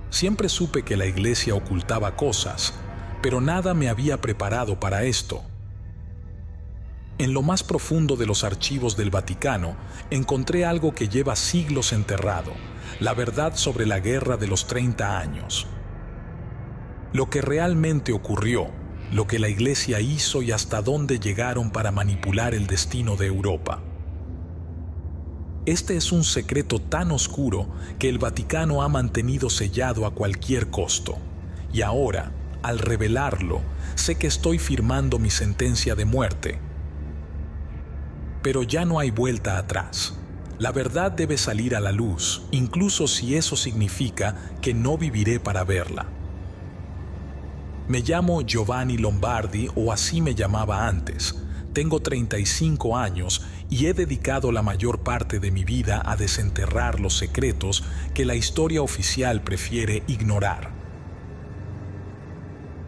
Siempre supe que la Iglesia ocultaba cosas, pero nada me había preparado para esto. En lo más profundo de los archivos del Vaticano encontré algo que lleva siglos enterrado, la verdad sobre la Guerra de los 30 años. Lo que realmente ocurrió, lo que la Iglesia hizo y hasta dónde llegaron para manipular el destino de Europa. Este es un secreto tan oscuro que el Vaticano ha mantenido sellado a cualquier costo. Y ahora, al revelarlo, sé que estoy firmando mi sentencia de muerte. Pero ya no hay vuelta atrás. La verdad debe salir a la luz, incluso si eso significa que no viviré para verla. Me llamo Giovanni Lombardi, o así me llamaba antes. Tengo 35 años y he dedicado la mayor parte de mi vida a desenterrar los secretos que la historia oficial prefiere ignorar.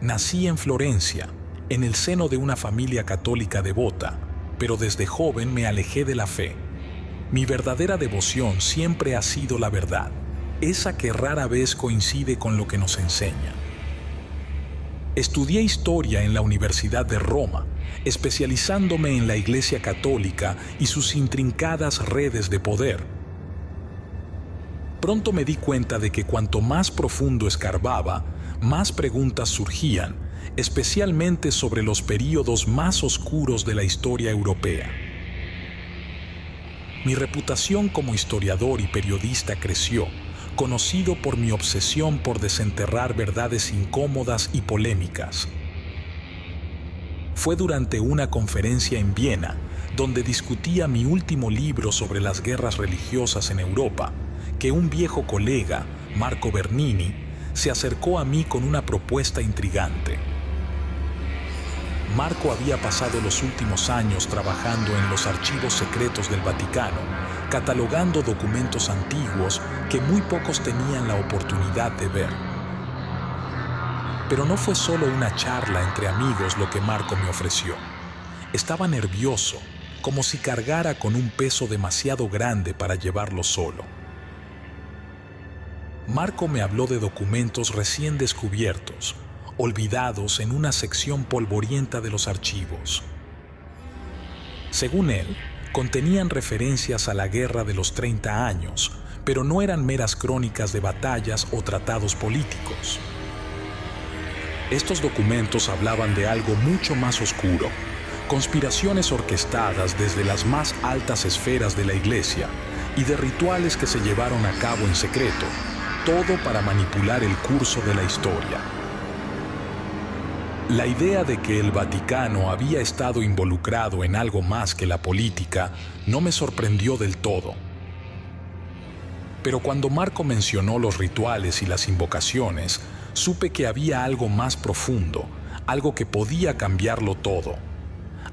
Nací en Florencia, en el seno de una familia católica devota, pero desde joven me alejé de la fe. Mi verdadera devoción siempre ha sido la verdad, esa que rara vez coincide con lo que nos enseña. Estudié historia en la Universidad de Roma, especializándome en la Iglesia Católica y sus intrincadas redes de poder. Pronto me di cuenta de que cuanto más profundo escarbaba, más preguntas surgían, especialmente sobre los períodos más oscuros de la historia europea. Mi reputación como historiador y periodista creció, conocido por mi obsesión por desenterrar verdades incómodas y polémicas. Fue durante una conferencia en Viena, donde discutía mi último libro sobre las guerras religiosas en Europa, que un viejo colega, Marco Bernini, se acercó a mí con una propuesta intrigante. Marco había pasado los últimos años trabajando en los archivos secretos del Vaticano, catalogando documentos antiguos que muy pocos tenían la oportunidad de ver. Pero no fue solo una charla entre amigos lo que Marco me ofreció. Estaba nervioso, como si cargara con un peso demasiado grande para llevarlo solo. Marco me habló de documentos recién descubiertos, olvidados en una sección polvorienta de los archivos. Según él, contenían referencias a la Guerra de los 30 años, pero no eran meras crónicas de batallas o tratados políticos. Estos documentos hablaban de algo mucho más oscuro, conspiraciones orquestadas desde las más altas esferas de la Iglesia y de rituales que se llevaron a cabo en secreto, todo para manipular el curso de la historia. La idea de que el Vaticano había estado involucrado en algo más que la política no me sorprendió del todo. Pero cuando Marco mencionó los rituales y las invocaciones, supe que había algo más profundo, algo que podía cambiarlo todo.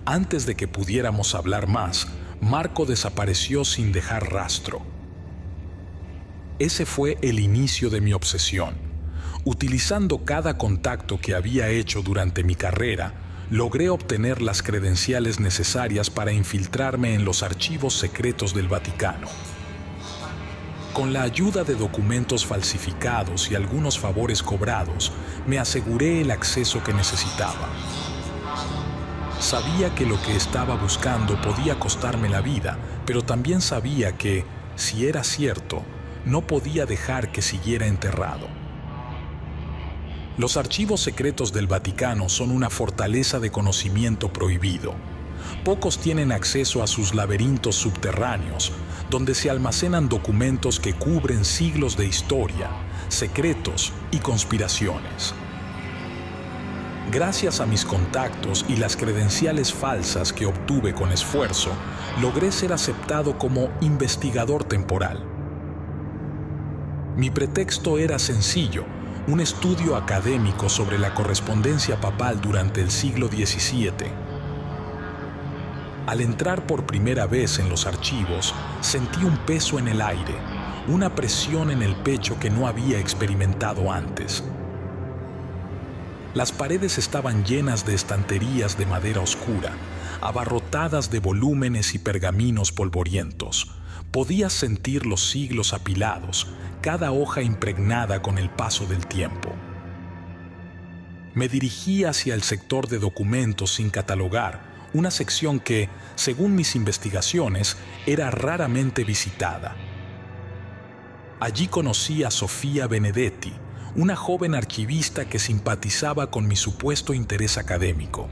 Antes de que pudiéramos hablar más, Marco desapareció sin dejar rastro. Ese fue el inicio de mi obsesión. Utilizando cada contacto que había hecho durante mi carrera, logré obtener las credenciales necesarias para infiltrarme en los archivos secretos del Vaticano. Con la ayuda de documentos falsificados y algunos favores cobrados, me aseguré el acceso que necesitaba. Sabía que lo que estaba buscando podía costarme la vida, pero también sabía que, si era cierto, no podía dejar que siguiera enterrado. Los archivos secretos del Vaticano son una fortaleza de conocimiento prohibido. Pocos tienen acceso a sus laberintos subterráneos, donde se almacenan documentos que cubren siglos de historia, secretos y conspiraciones. Gracias a mis contactos y las credenciales falsas que obtuve con esfuerzo, logré ser aceptado como investigador temporal. Mi pretexto era sencillo: un estudio académico sobre la correspondencia papal durante el siglo XVII. Al entrar por primera vez en los archivos, sentí un peso en el aire, una presión en el pecho que no había experimentado antes. Las paredes estaban llenas de estanterías de madera oscura, abarrotadas de volúmenes y pergaminos polvorientos, Podías sentir los siglos apilados, cada hoja impregnada con el paso del tiempo. Me dirigí hacia el sector de documentos sin catalogar, una sección que, según mis investigaciones, era raramente visitada. Allí conocí a Sofia Benedetti, una joven archivista que simpatizaba con mi supuesto interés académico.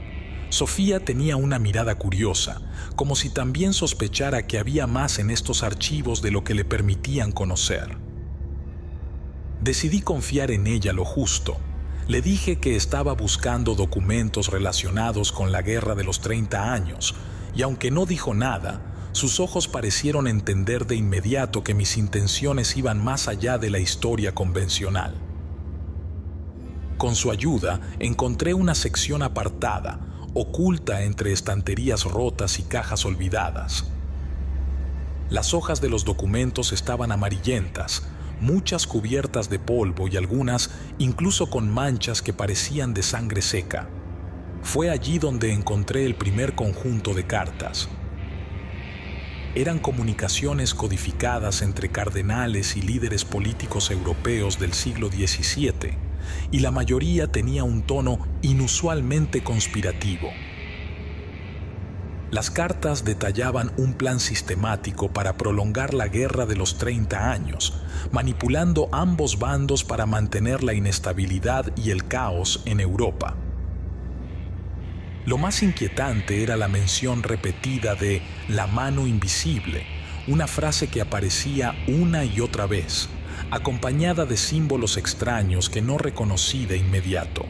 Sofía tenía una mirada curiosa, como si también sospechara que había más en estos archivos de lo que le permitían conocer. Decidí confiar en ella lo justo. Le dije que estaba buscando documentos relacionados con la Guerra de los 30 años, y aunque no dijo nada, sus ojos parecieron entender de inmediato que mis intenciones iban más allá de la historia convencional. Con su ayuda, encontré una sección apartada, oculta entre estanterías rotas y cajas olvidadas. Las hojas de los documentos estaban amarillentas, muchas cubiertas de polvo y algunas incluso con manchas que parecían de sangre seca. Fue allí donde encontré el primer conjunto de cartas. Eran comunicaciones codificadas entre cardenales y líderes políticos europeos del siglo XVII, y la mayoría tenía un tono inusualmente conspirativo. Las cartas detallaban un plan sistemático para prolongar la Guerra de los 30 años, manipulando ambos bandos para mantener la inestabilidad y el caos en Europa. Lo más inquietante era la mención repetida de la mano invisible, una frase que aparecía una y otra vez, acompañada de símbolos extraños que no reconocí de inmediato.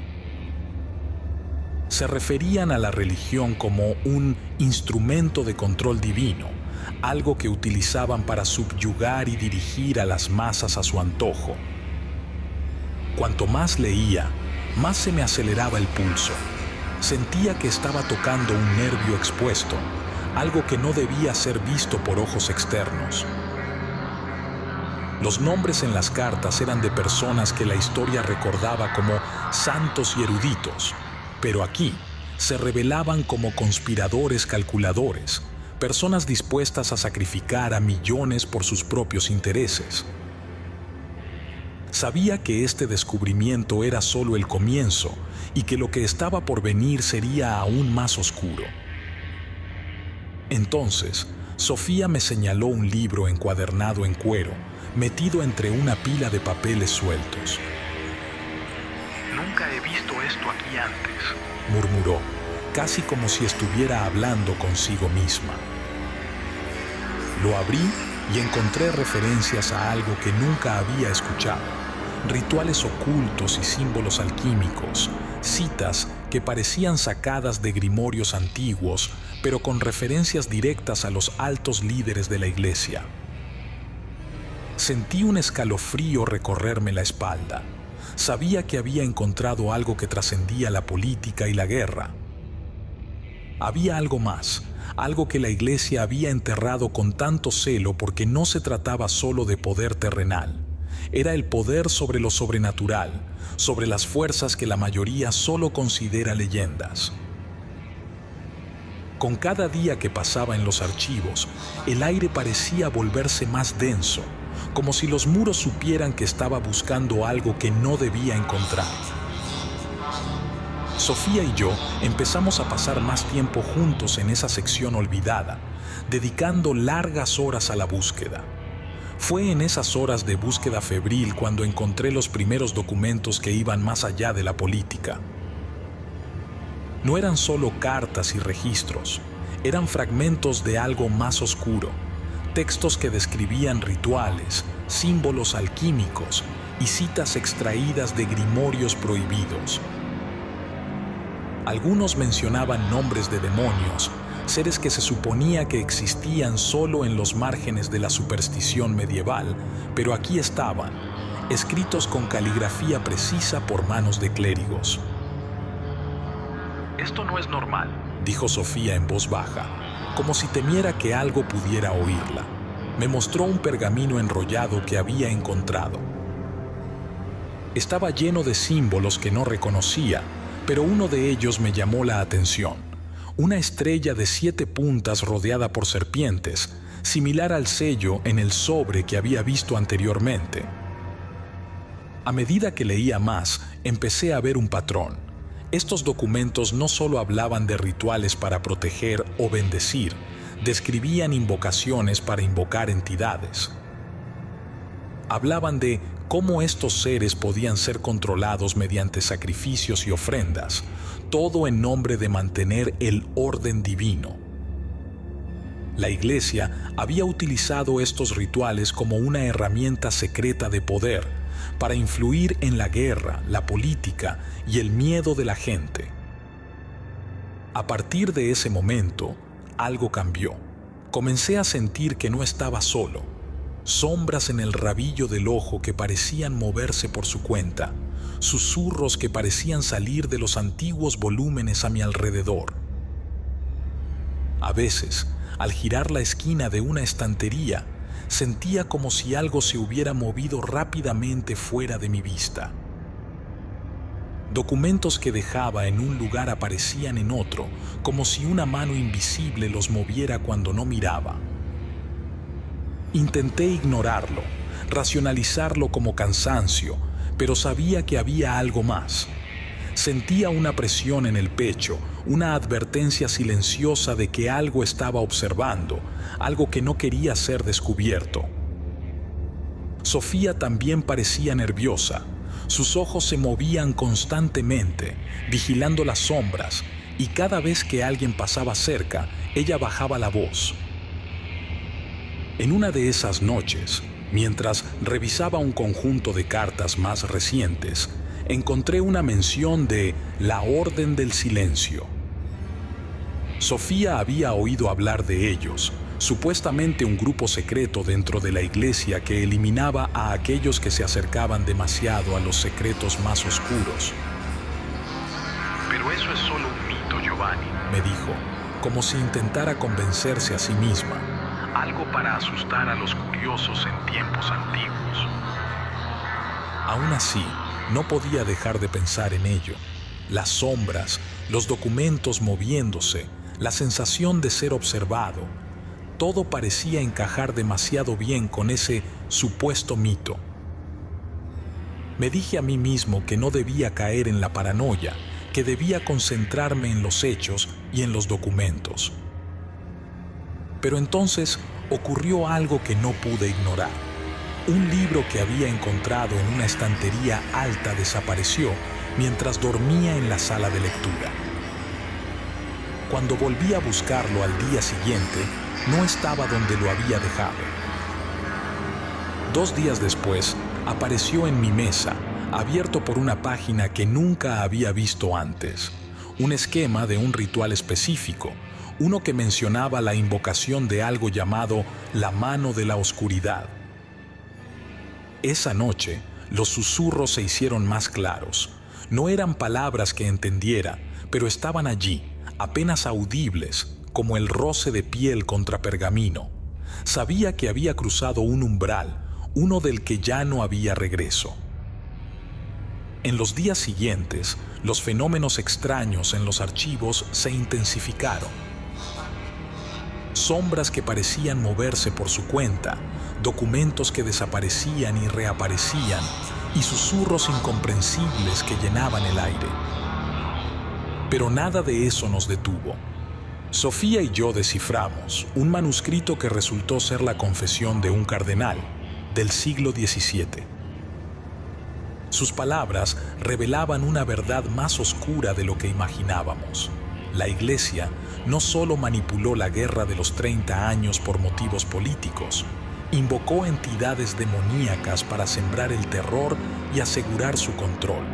Se referían a la religión como un instrumento de control divino, algo que utilizaban para subyugar y dirigir a las masas a su antojo. Cuanto más leía, más se me aceleraba el pulso. Sentía que estaba tocando un nervio expuesto, algo que no debía ser visto por ojos externos. Los nombres en las cartas eran de personas que la historia recordaba como santos y eruditos, pero aquí se revelaban como conspiradores calculadores, personas dispuestas a sacrificar a millones por sus propios intereses. Sabía que este descubrimiento era solo el comienzo y que lo que estaba por venir sería aún más oscuro. Entonces, Sofía me señaló un libro encuadernado en cuero, metido entre una pila de papeles sueltos. «Nunca he visto esto aquí antes», murmuró, casi como si estuviera hablando consigo misma. Lo abrí y encontré referencias a algo que nunca había escuchado, rituales ocultos y símbolos alquímicos, citas que parecían sacadas de grimorios antiguos, pero con referencias directas a los altos líderes de la Iglesia. Sentí un escalofrío recorrerme la espalda. Sabía que había encontrado algo que trascendía la política y la guerra. Había algo más, algo que la Iglesia había enterrado con tanto celo porque no se trataba solo de poder terrenal. Era el poder sobre lo sobrenatural, sobre las fuerzas que la mayoría solo considera leyendas. Con cada día que pasaba en los archivos, el aire parecía volverse más denso, como si los muros supieran que estaba buscando algo que no debía encontrar. Sofía y yo empezamos a pasar más tiempo juntos en esa sección olvidada, dedicando largas horas a la búsqueda. Fue en esas horas de búsqueda febril cuando encontré los primeros documentos que iban más allá de la política. No eran solo cartas y registros, eran fragmentos de algo más oscuro, textos que describían rituales, símbolos alquímicos y citas extraídas de grimorios prohibidos. Algunos mencionaban nombres de demonios, seres que se suponía que existían solo en los márgenes de la superstición medieval, pero aquí estaban, escritos con caligrafía precisa por manos de clérigos. «Esto no es normal», dijo Sofía en voz baja, como si temiera que algo pudiera oírla. Me mostró un pergamino enrollado que había encontrado. Estaba lleno de símbolos que no reconocía, pero uno de ellos me llamó la atención. Una estrella de 7 puntas rodeada por serpientes, similar al sello en el sobre que había visto anteriormente. A medida que leía más, empecé a ver un patrón. Estos documentos no solo hablaban de rituales para proteger o bendecir, describían invocaciones para invocar entidades. Hablaban de cómo estos seres podían ser controlados mediante sacrificios y ofrendas, todo en nombre de mantener el orden divino. La Iglesia había utilizado estos rituales como una herramienta secreta de poder para influir en la guerra, la política y el miedo de la gente. A partir de ese momento, algo cambió. Comencé a sentir que no estaba solo. Sombras en el rabillo del ojo que parecían moverse por su cuenta, susurros que parecían salir de los antiguos volúmenes a mi alrededor. A veces, al girar la esquina de una estantería, sentía como si algo se hubiera movido rápidamente fuera de mi vista. Documentos que dejaba en un lugar aparecían en otro, como si una mano invisible los moviera cuando no miraba. Intenté ignorarlo, racionalizarlo como cansancio, pero sabía que había algo más. Sentía una presión en el pecho, una advertencia silenciosa de que algo estaba observando, algo que no quería ser descubierto. Sofía también parecía nerviosa. Sus ojos se movían constantemente, vigilando las sombras, y cada vez que alguien pasaba cerca, ella bajaba la voz. En una de esas noches, mientras revisaba un conjunto de cartas más recientes, encontré una mención de la Orden del Silencio. Sofía había oído hablar de ellos, supuestamente un grupo secreto dentro de la Iglesia que eliminaba a aquellos que se acercaban demasiado a los secretos más oscuros. Pero eso es solo un mito, Giovanni. Me dijo, como si intentara convencerse a sí misma. Algo para asustar a los curiosos en tiempos antiguos. Aún así, no podía dejar de pensar en ello. Las sombras, los documentos moviéndose, la sensación de ser observado, todo parecía encajar demasiado bien con ese supuesto mito. Me dije a mí mismo que no debía caer en la paranoia, que debía concentrarme en los hechos y en los documentos. Pero entonces ocurrió algo que no pude ignorar. Un libro que había encontrado en una estantería alta desapareció mientras dormía en la sala de lectura. Cuando volví a buscarlo al día siguiente, no estaba donde lo había dejado. 2 días después, apareció en mi mesa, abierto por una página que nunca había visto antes. Un esquema de un ritual específico, uno que mencionaba la invocación de algo llamado la mano de la oscuridad. Esa noche, los susurros se hicieron más claros. No eran palabras que entendiera, pero estaban allí, apenas audibles, como el roce de piel contra pergamino. Sabía que había cruzado un umbral, uno del que ya no había regreso. En los días siguientes, los fenómenos extraños en los archivos se intensificaron. Sombras que parecían moverse por su cuenta, documentos que desaparecían y reaparecían, y susurros incomprensibles que llenaban el aire. Pero nada de eso nos detuvo. Sofía y yo desciframos un manuscrito que resultó ser la confesión de un cardenal del siglo XVII. Sus palabras revelaban una verdad más oscura de lo que imaginábamos. La Iglesia no solo manipuló la guerra de los 30 años por motivos políticos, invocó entidades demoníacas para sembrar el terror y asegurar su control.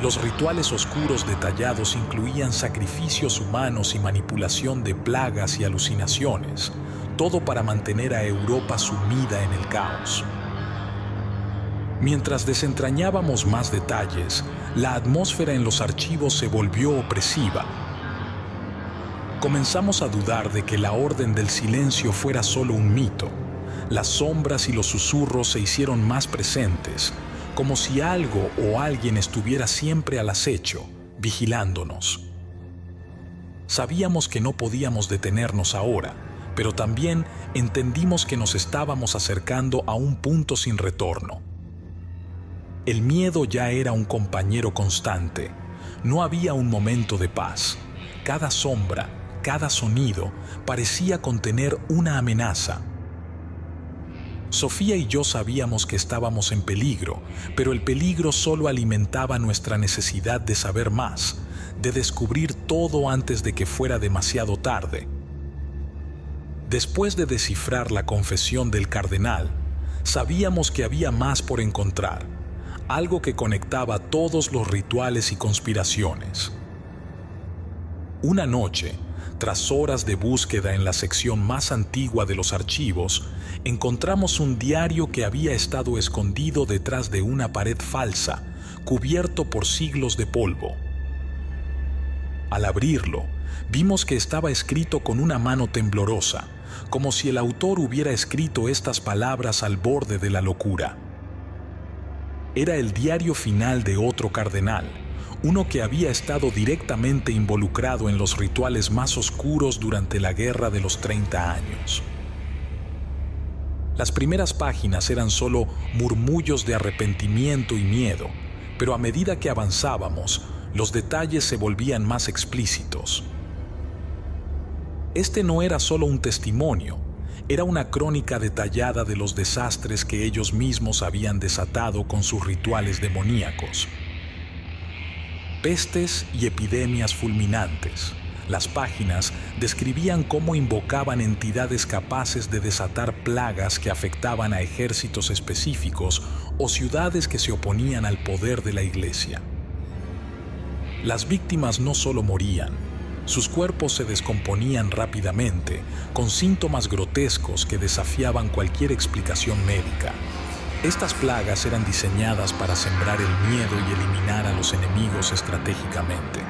Los rituales oscuros detallados incluían sacrificios humanos y manipulación de plagas y alucinaciones, todo para mantener a Europa sumida en el caos. Mientras desentrañábamos más detalles, la atmósfera en los archivos se volvió opresiva. Comenzamos a dudar de que la Orden del Silencio fuera solo un mito. Las sombras y los susurros se hicieron más presentes, como si algo o alguien estuviera siempre al acecho, vigilándonos. Sabíamos que no podíamos detenernos ahora, pero también entendimos que nos estábamos acercando a un punto sin retorno. El miedo ya era un compañero constante. No había un momento de paz. Cada sombra, cada sonido parecía contener una amenaza. Sofía y yo sabíamos que estábamos en peligro, pero el peligro solo alimentaba nuestra necesidad de saber más, de descubrir todo antes de que fuera demasiado tarde. Después de descifrar la confesión del cardenal, sabíamos que había más por encontrar, algo que conectaba todos los rituales y conspiraciones. Una noche, tras horas de búsqueda en la sección más antigua de los archivos, encontramos un diario que había estado escondido detrás de una pared falsa, cubierto por siglos de polvo. Al abrirlo, vimos que estaba escrito con una mano temblorosa, como si el autor hubiera escrito estas palabras al borde de la locura. Era el diario final de otro cardenal, uno que había estado directamente involucrado en los rituales más oscuros durante la Guerra de los 30 años. Las primeras páginas eran solo murmullos de arrepentimiento y miedo, pero a medida que avanzábamos, los detalles se volvían más explícitos. Este no era solo un testimonio, era una crónica detallada de los desastres que ellos mismos habían desatado con sus rituales demoníacos. Pestes y epidemias fulminantes. Las páginas describían cómo invocaban entidades capaces de desatar plagas que afectaban a ejércitos específicos o ciudades que se oponían al poder de la Iglesia. Las víctimas no solo morían, sus cuerpos se descomponían rápidamente, con síntomas grotescos que desafiaban cualquier explicación médica. Estas plagas eran diseñadas para sembrar el miedo y eliminar a los enemigos estratégicamente.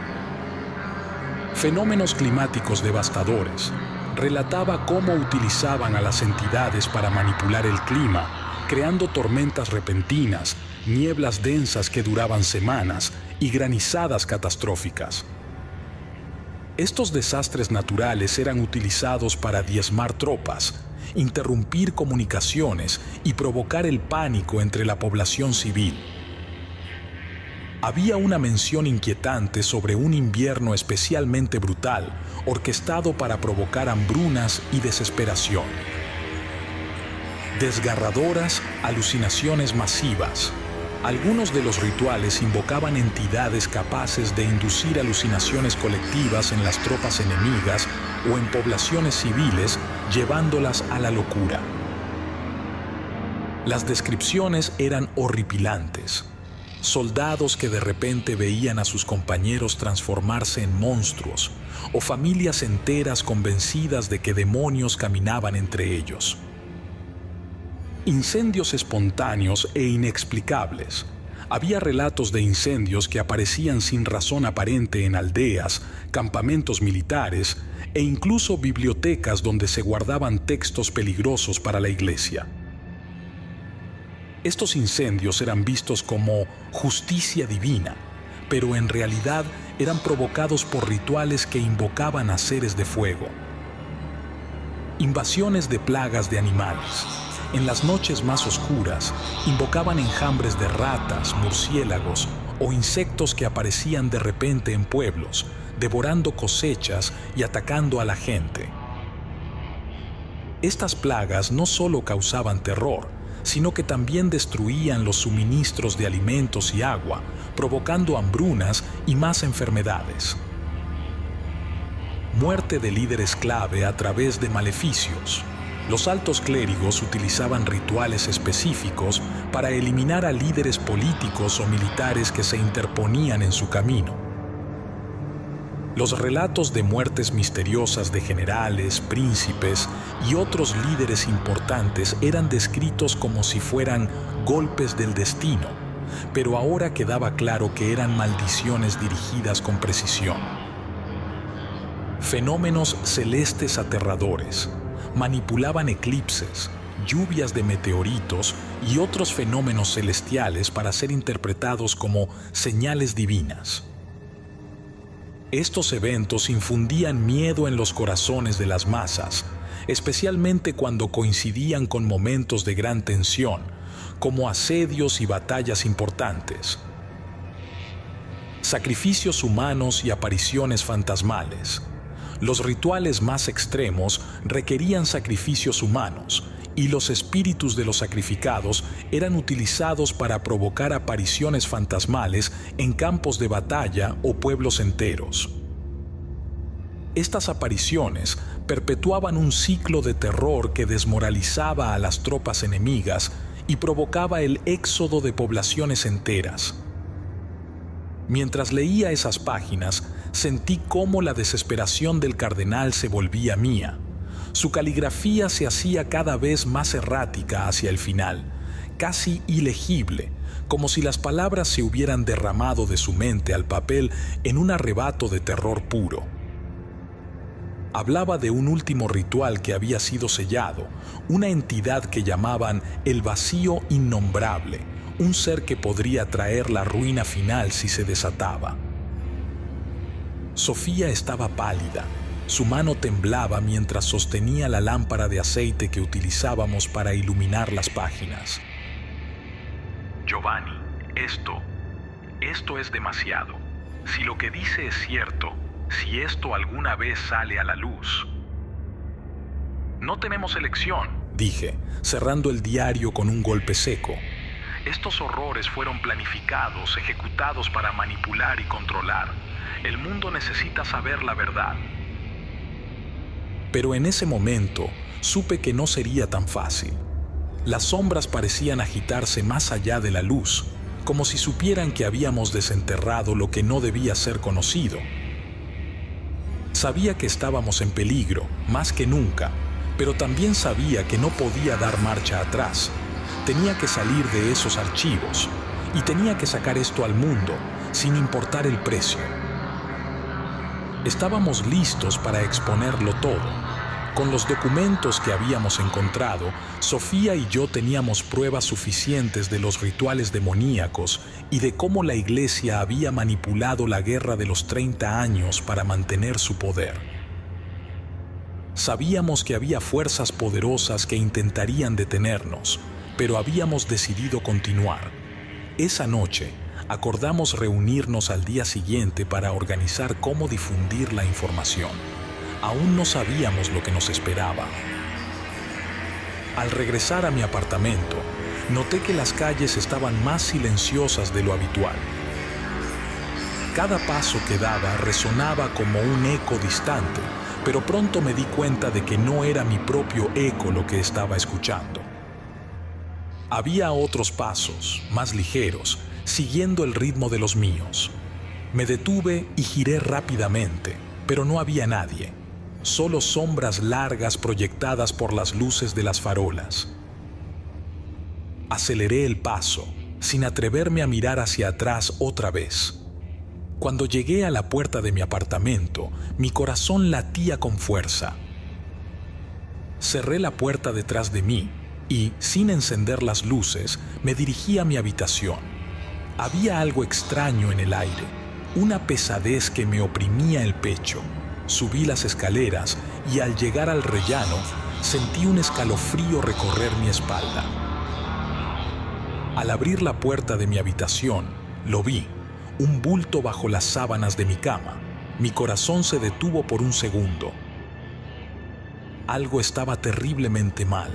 Fenómenos climáticos devastadores. Relataba cómo utilizaban a las entidades para manipular el clima, creando tormentas repentinas, nieblas densas que duraban semanas y granizadas catastróficas. Estos desastres naturales eran utilizados para diezmar tropas, interrumpir comunicaciones y provocar el pánico entre la población civil. Había una mención inquietante sobre un invierno especialmente brutal, orquestado para provocar hambrunas y desesperación. Desgarradoras alucinaciones masivas. Algunos de los rituales invocaban entidades capaces de inducir alucinaciones colectivas en las tropas enemigas o en poblaciones civiles, llevándolas a la locura. Las descripciones eran horripilantes. Soldados que de repente veían a sus compañeros transformarse en monstruos, o familias enteras convencidas de que demonios caminaban entre ellos. Incendios espontáneos e inexplicables. Había relatos de incendios que aparecían sin razón aparente en aldeas, campamentos militares e incluso bibliotecas donde se guardaban textos peligrosos para la iglesia. Estos incendios eran vistos como justicia divina, pero en realidad eran provocados por rituales que invocaban a seres de fuego. Invasiones de plagas de animales. En las noches más oscuras, invocaban enjambres de ratas, murciélagos o insectos que aparecían de repente en pueblos, devorando cosechas y atacando a la gente. Estas plagas no solo causaban terror, sino que también destruían los suministros de alimentos y agua, provocando hambrunas y más enfermedades. Muerte de líderes clave a través de maleficios. Los altos clérigos utilizaban rituales específicos para eliminar a líderes políticos o militares que se interponían en su camino. Los relatos de muertes misteriosas de generales, príncipes y otros líderes importantes eran descritos como si fueran golpes del destino, pero ahora quedaba claro que eran maldiciones dirigidas con precisión. Fenómenos celestes aterradores. Manipulaban eclipses, lluvias de meteoritos y otros fenómenos celestiales para ser interpretados como señales divinas. Estos eventos infundían miedo en los corazones de las masas, especialmente cuando coincidían con momentos de gran tensión, como asedios y batallas importantes. Sacrificios humanos y apariciones fantasmales. Los rituales más extremos requerían sacrificios humanos, y los espíritus de los sacrificados eran utilizados para provocar apariciones fantasmales en campos de batalla o pueblos enteros. Estas apariciones perpetuaban un ciclo de terror que desmoralizaba a las tropas enemigas y provocaba el éxodo de poblaciones enteras. Mientras leía esas páginas, sentí cómo la desesperación del cardenal se volvía mía. Su caligrafía se hacía cada vez más errática hacia el final, casi ilegible, como si las palabras se hubieran derramado de su mente al papel en un arrebato de terror puro. Hablaba de un último ritual que había sido sellado, una entidad que llamaban el vacío innombrable, un ser que podría traer la ruina final si se desataba. Sofía estaba pálida. Su mano temblaba mientras sostenía la lámpara de aceite que utilizábamos para iluminar las páginas. Giovanni, esto es demasiado. Si lo que dice es cierto, si esto alguna vez sale a la luz, no tenemos elección, dije, cerrando el diario con un golpe seco. Estos horrores fueron planificados, ejecutados para manipular y controlar. El mundo necesita saber la verdad. Pero en ese momento supe que no sería tan fácil. Las sombras parecían agitarse más allá de la luz, como si supieran que habíamos desenterrado lo que no debía ser conocido. Sabía que estábamos en peligro, más que nunca, pero también sabía que no podía dar marcha atrás. Tenía que salir de esos archivos y tenía que sacar esto al mundo, sin importar el precio. Estábamos listos para exponerlo todo. Con los documentos que habíamos encontrado, Sofía y yo teníamos pruebas suficientes de los rituales demoníacos y de cómo la Iglesia había manipulado la guerra de los 30 años para mantener su poder. Sabíamos que había fuerzas poderosas que intentarían detenernos, pero habíamos decidido continuar. Esa noche, acordamos reunirnos al día siguiente para organizar cómo difundir la información. Aún no sabíamos lo que nos esperaba. Al regresar a mi apartamento, noté que las calles estaban más silenciosas de lo habitual. Cada paso que daba resonaba como un eco distante, pero pronto me di cuenta de que no era mi propio eco lo que estaba escuchando. Había otros pasos, más ligeros, siguiendo el ritmo de los míos. Me detuve y giré rápidamente, pero no había nadie. Solo sombras largas proyectadas por las luces de las farolas. Aceleré el paso, sin atreverme a mirar hacia atrás otra vez. Cuando llegué a la puerta de mi apartamento, mi corazón latía con fuerza. Cerré la puerta detrás de mí y, sin encender las luces, me dirigí a mi habitación. Había algo extraño en el aire, una pesadez que me oprimía el pecho. Subí las escaleras y al llegar al rellano sentí un escalofrío recorrer mi espalda. Al abrir la puerta de mi habitación, lo vi, un bulto bajo las sábanas de mi cama. Mi corazón se detuvo por un segundo. Algo estaba terriblemente mal.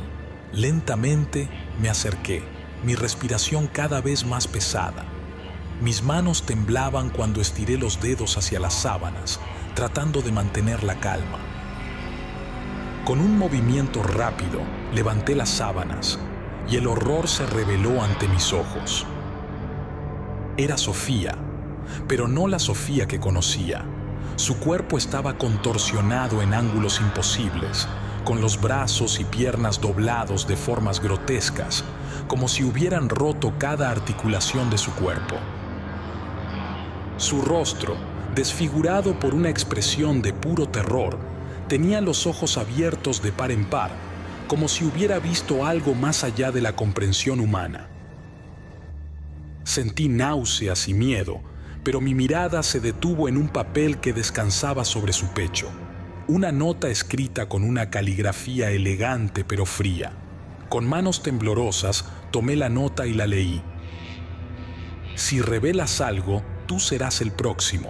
Lentamente me acerqué, mi respiración cada vez más pesada. Mis manos temblaban cuando estiré los dedos hacia las sábanas, tratando de mantener la calma. Con un movimiento rápido, levanté las sábanas y el horror se reveló ante mis ojos. Era Sofía, pero no la Sofía que conocía. Su cuerpo estaba contorsionado en ángulos imposibles, con los brazos y piernas doblados de formas grotescas, como si hubieran roto cada articulación de su cuerpo. Su rostro, desfigurado por una expresión de puro terror, tenía los ojos abiertos de par en par, como si hubiera visto algo más allá de la comprensión humana. Sentí náuseas y miedo, pero mi mirada se detuvo en un papel que descansaba sobre su pecho. Una nota escrita con una caligrafía elegante pero fría. Con manos temblorosas tomé la nota y la leí. Si revelas algo, tú serás el próximo.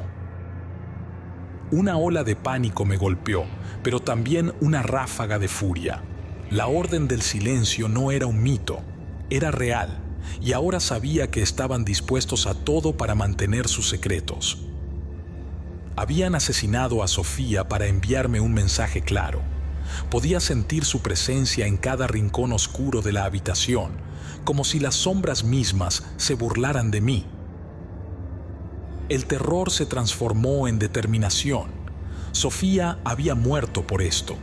Una ola de pánico me golpeó, pero también una ráfaga de furia. La orden del silencio no era un mito, era real, y ahora sabía que estaban dispuestos a todo para mantener sus secretos. Habían asesinado a Sofía para enviarme un mensaje claro. Podía sentir su presencia en cada rincón oscuro de la habitación, como si las sombras mismas se burlaran de mí. El terror se transformó en determinación. Sofía había muerto por esto.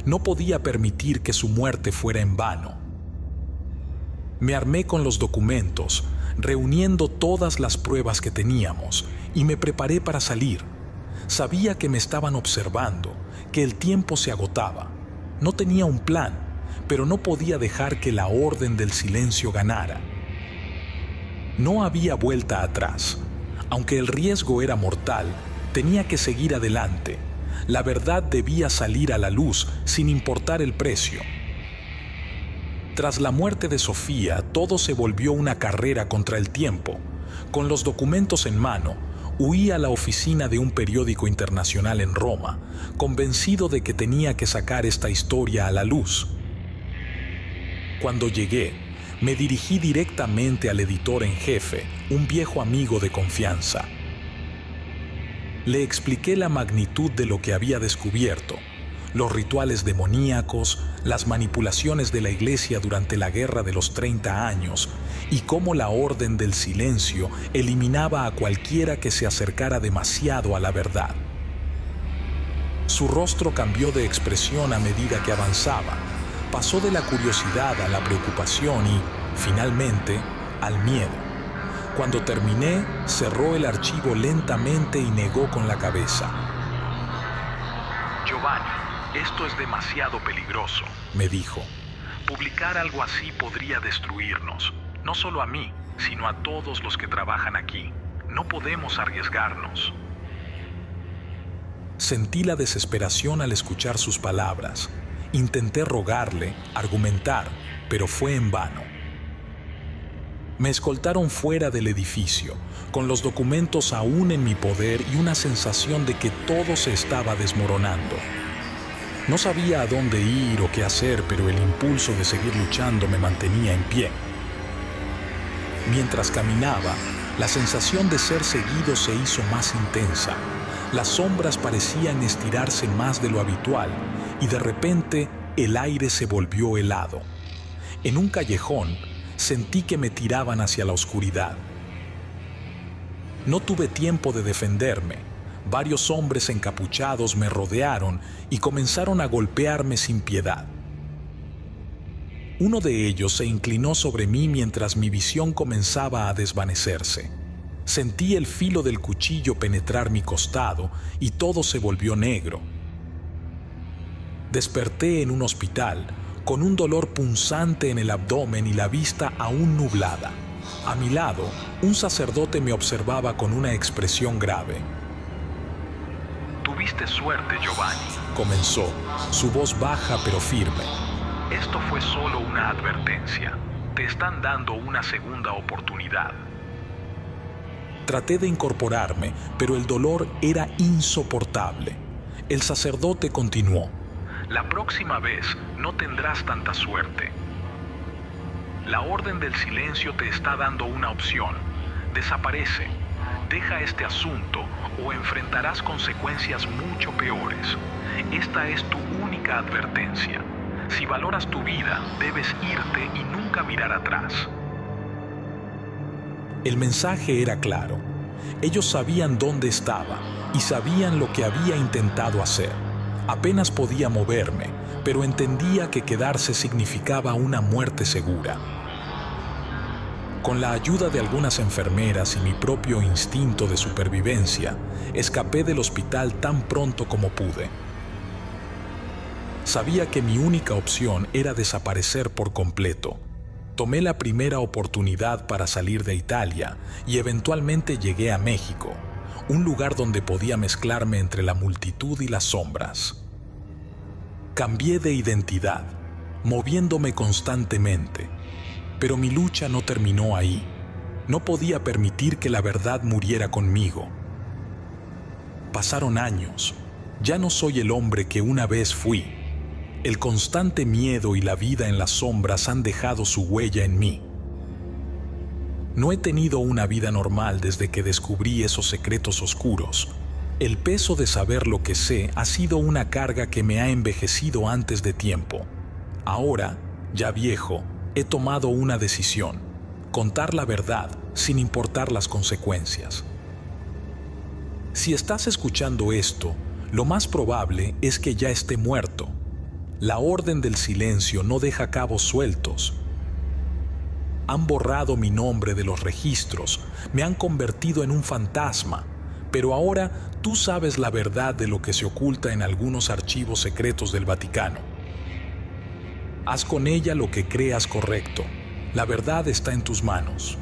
No podía permitir que su muerte fuera en vano. Me armé con los documentos, reuniendo todas las pruebas que teníamos, y me preparé para salir. Sabía que me estaban observando, que el tiempo se agotaba. No tenía un plan, pero no podía dejar que la orden del silencio ganara. No había vuelta atrás. Aunque el riesgo era mortal, tenía que seguir adelante. La verdad debía salir a la luz sin importar el precio. Tras la muerte de Sofía, todo se volvió una carrera contra el tiempo. Con los documentos en mano, huí a la oficina de un periódico internacional en Roma, convencido de que tenía que sacar esta historia a la luz. Cuando llegué, me dirigí directamente al editor en jefe, un viejo amigo de confianza. Le expliqué la magnitud de lo que había descubierto, los rituales demoníacos, las manipulaciones de la Iglesia durante la Guerra de los 30 años y cómo la Orden del Silencio eliminaba a cualquiera que se acercara demasiado a la verdad. Su rostro cambió de expresión a medida que avanzaba. Pasó de la curiosidad a la preocupación y, finalmente, al miedo. Cuando terminé, cerró el archivo lentamente y negó con la cabeza. Giovanni, esto es demasiado peligroso, me dijo. Publicar algo así podría destruirnos, no solo a mí, sino a todos los que trabajan aquí. No podemos arriesgarnos. Sentí la desesperación al escuchar sus palabras. Intenté rogarle, argumentar, pero fue en vano. Me escoltaron fuera del edificio, con los documentos aún en mi poder y una sensación de que todo se estaba desmoronando. No sabía a dónde ir o qué hacer, pero el impulso de seguir luchando me mantenía en pie. Mientras caminaba, la sensación de ser seguido se hizo más intensa. Las sombras parecían estirarse más de lo habitual y de repente el aire se volvió helado. En un callejón sentí que me tiraban hacia la oscuridad. No tuve tiempo de defenderme. Varios hombres encapuchados me rodearon y comenzaron a golpearme sin piedad. Uno de ellos se inclinó sobre mí mientras mi visión comenzaba a desvanecerse. Sentí el filo del cuchillo penetrar mi costado y todo se volvió negro. Desperté en un hospital, con un dolor punzante en el abdomen y la vista aún nublada. A mi lado, un sacerdote me observaba con una expresión grave. Tuviste suerte, Giovanni, comenzó, su voz baja pero firme. Esto fue solo una advertencia. Te están dando una segunda oportunidad. Traté de incorporarme, pero el dolor era insoportable. El sacerdote continuó. La próxima vez no tendrás tanta suerte. La Orden del Silencio te está dando una opción. Desaparece. Deja este asunto o enfrentarás consecuencias mucho peores. Esta es tu única advertencia. Si valoras tu vida, debes irte y nunca mirar atrás. El mensaje era claro. Ellos sabían dónde estaba y sabían lo que había intentado hacer. Apenas podía moverme, pero entendía que quedarse significaba una muerte segura. Con la ayuda de algunas enfermeras y mi propio instinto de supervivencia, escapé del hospital tan pronto como pude. Sabía que mi única opción era desaparecer por completo. Tomé la primera oportunidad para salir de Italia y eventualmente llegué a México, un lugar donde podía mezclarme entre la multitud y las sombras. Cambié de identidad, moviéndome constantemente. Pero mi lucha no terminó ahí. No podía permitir que la verdad muriera conmigo. Pasaron años. Ya no soy el hombre que una vez fui. El constante miedo y la vida en las sombras han dejado su huella en mí. No he tenido una vida normal desde que descubrí esos secretos oscuros. El peso de saber lo que sé ha sido una carga que me ha envejecido antes de tiempo. Ahora, ya viejo, he tomado una decisión: contar la verdad sin importar las consecuencias. Si estás escuchando esto, lo más probable es que ya esté muerto. La orden del silencio no deja cabos sueltos. Han borrado mi nombre de los registros, me han convertido en un fantasma, pero ahora tú sabes la verdad de lo que se oculta en algunos archivos secretos del Vaticano. Haz con ella lo que creas correcto. La verdad está en tus manos.